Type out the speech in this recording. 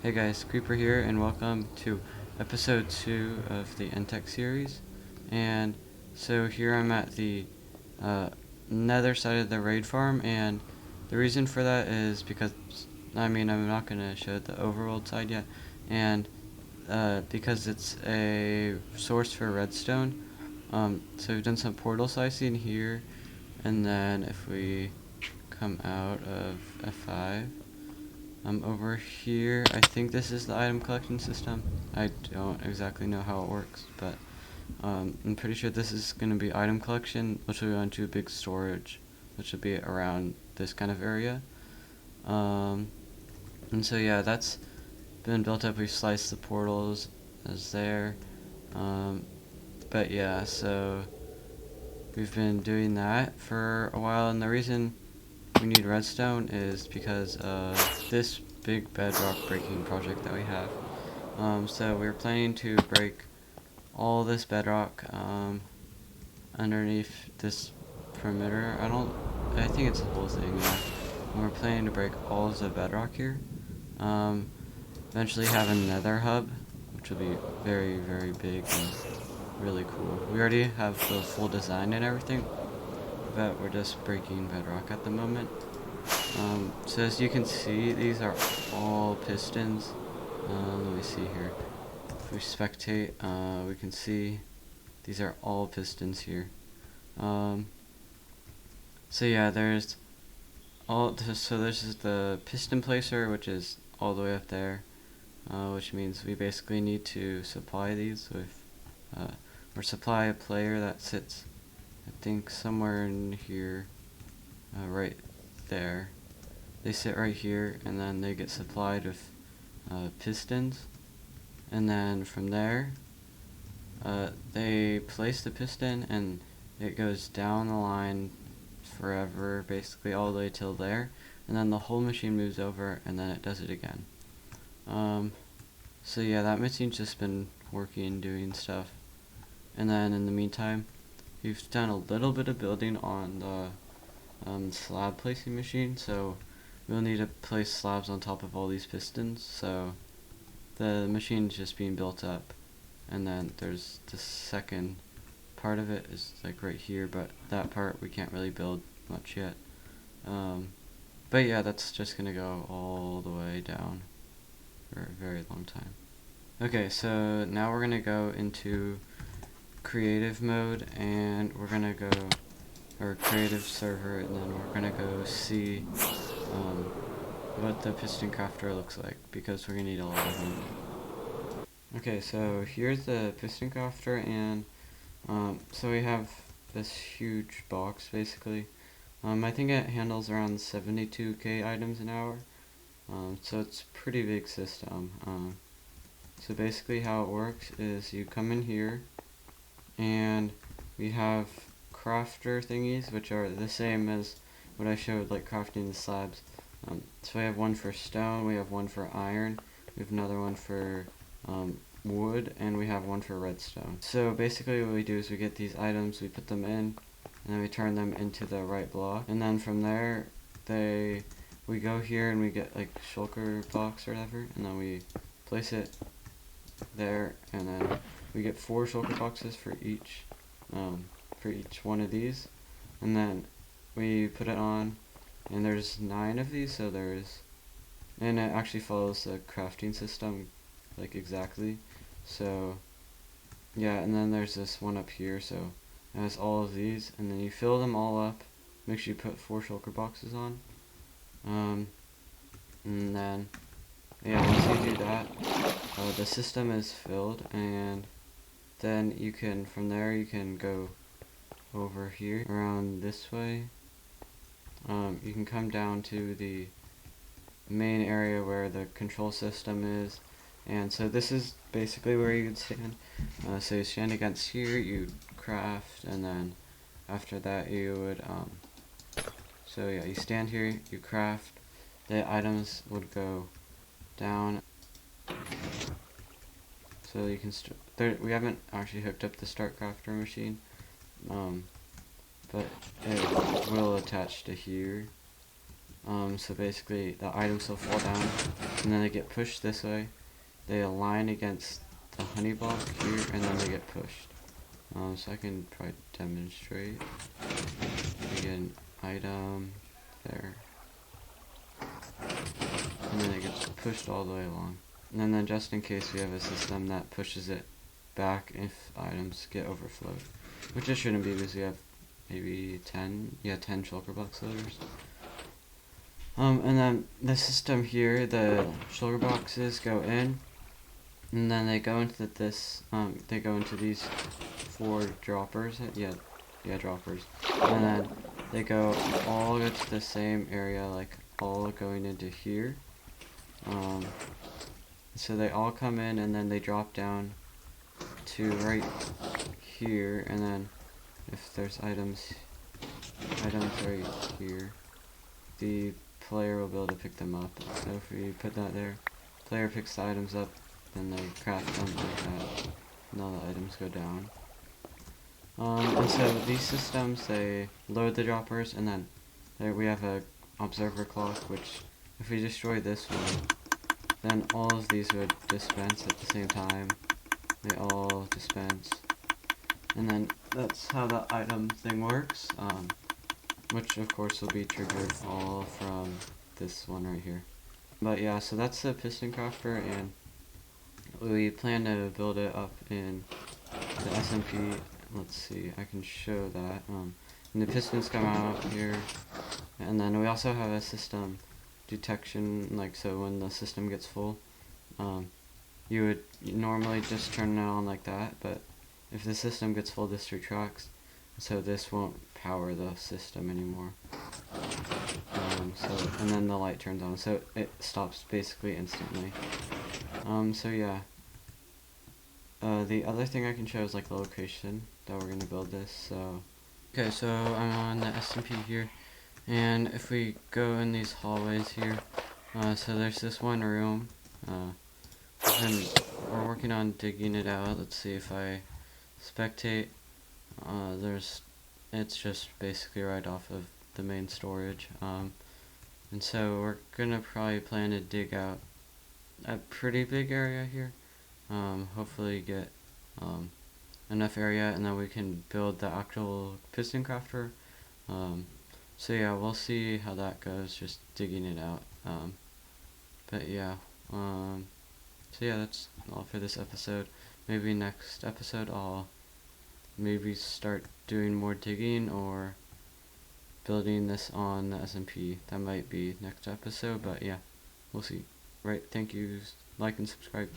Hey guys, Creeper here, and welcome to episode 2 of the EndTech series. And so here I'm at the nether side of the raid farm, and the reason for that is because, I'm not going to show the overworld side yet, and because it's a source for redstone. So we've done some portal slicing here, and then if we come out of F5, over here, I think this is the item collection system. I don't exactly know how it works, but I'm pretty sure this is going to be item collection, which will go into big storage, which will be around this kind of area. And so yeah, that's been built up. We've sliced the portals as there. But yeah, so we've been doing that for a while, and the reason we need redstone is because of this big bedrock breaking project that we have. So we're planning to break all this bedrock underneath this perimeter. I think it's the whole thing, yeah. And we're planning to break all of the bedrock here. Eventually have a nether hub, which will be very, very big and really cool. We already have the full design and everything, but we're just breaking bedrock at the moment. So as you can see, these are all pistons. Let me see here. If we spectate, we can see these are all pistons here. So yeah, there's this is the piston placer, which is all the way up there, which means we basically need to supply these with, or supply a player that sits, I think, somewhere in here, right there. They sit right here, and then they get supplied with pistons, and then from there they place the piston, and it goes down the line forever, basically all the way till there, and then the whole machine moves over, and then it does it again. So yeah, that machine's just been working, doing stuff, and then in the meantime we've done a little bit of building on the slab placing machine, so we'll need to place slabs on top of all these pistons. So the machine's just being built up, and then there's the second part of it is like right here, but that part we can't really build much yet. But yeah, that's just gonna go all the way down for a very long time. Okay, so now we're gonna go into creative mode, and we're gonna go, or creative server, and then we're gonna go see what the Piston Crafter looks like, because we're gonna need a lot of them. Okay, so here's the Piston Crafter, and so we have this huge box basically. I think it handles around 72k items an hour, so it's a pretty big system. So basically how it works is you come in here, and we have crafter thingies, which are the same as what I showed, like crafting the slabs. So we have one for stone, we have one for iron, we have another one for wood, and we have one for redstone. So basically what we do is we get these items, we put them in, and then we turn them into the right block, and then from there we go here and we get like shulker blocks or whatever, and then we place it there, and then we get 4 shulker boxes for each one of these, and then we put it on, and there's 9 of these, so and it actually follows the crafting system like exactly. So yeah, and then there's this one up here, so it has all of these, and then you fill them all up, make sure you put 4 shulker boxes on, and then yeah, once you do that, the system is filled, and then you can, from there you can go over here around this way. You can come down to the main area where the control system is, and so this is basically where you would stand. So you stand against here, you craft, and then after that you would so yeah, you stand here, you craft, the items would go down. So you can we haven't actually hooked up the start crafter machine, but it will attach to here. So basically the items will fall down, and then they get pushed this way. They align against the honey block here, and then they get pushed. So I can probably demonstrate. We get an item there, and then it gets pushed all the way along. And then just in case, we have a system that pushes it back if items get overflowed, which it shouldn't be because we have maybe 10 shulker box loaders. And then the system here, the shulker boxes go in, and then they go into they go into these 4 droppers. Droppers. And then they all go to the same area, like all going into here. So they all come in, and then they drop down to right here, and then if there's items right here, the player will be able to pick them up. So if we put that there, player picks the items up, then they craft them like that, and all the items go down. And so these systems, they load the droppers, and then there we have a observer clock, which if we destroy this one, then all of these would dispense at the same time. They all dispense. And then that's how the item thing works, which of course will be triggered all from this one right here. But yeah, so that's the Piston Crafter, and we plan to build it up in the SMP. Let's see, I can show that. And the pistons come out here, and then we also have a system detection, like so when the system gets full, you would normally just turn it on like that, but if the system gets full, this retracts, so this won't power the system anymore. And then the light turns on, so it stops basically instantly. So yeah. The other thing I can show is like the location that we're gonna build this. So, okay, so I'm on the SMP here, and if we go in these hallways here, so there's this one room, and we're working on digging it out. Let's see if I spectate. It's just basically right off of the main storage. And so we're gonna probably plan to dig out a pretty big area here. Hopefully get enough area, and then we can build the actual Piston Crafter. So yeah, we'll see how that goes, just digging it out. But yeah, so yeah, that's all for this episode. Maybe next episode I'll maybe start doing more digging or building this on the SMP. That might be next episode, but yeah, we'll see. Right, thank you, like and subscribe.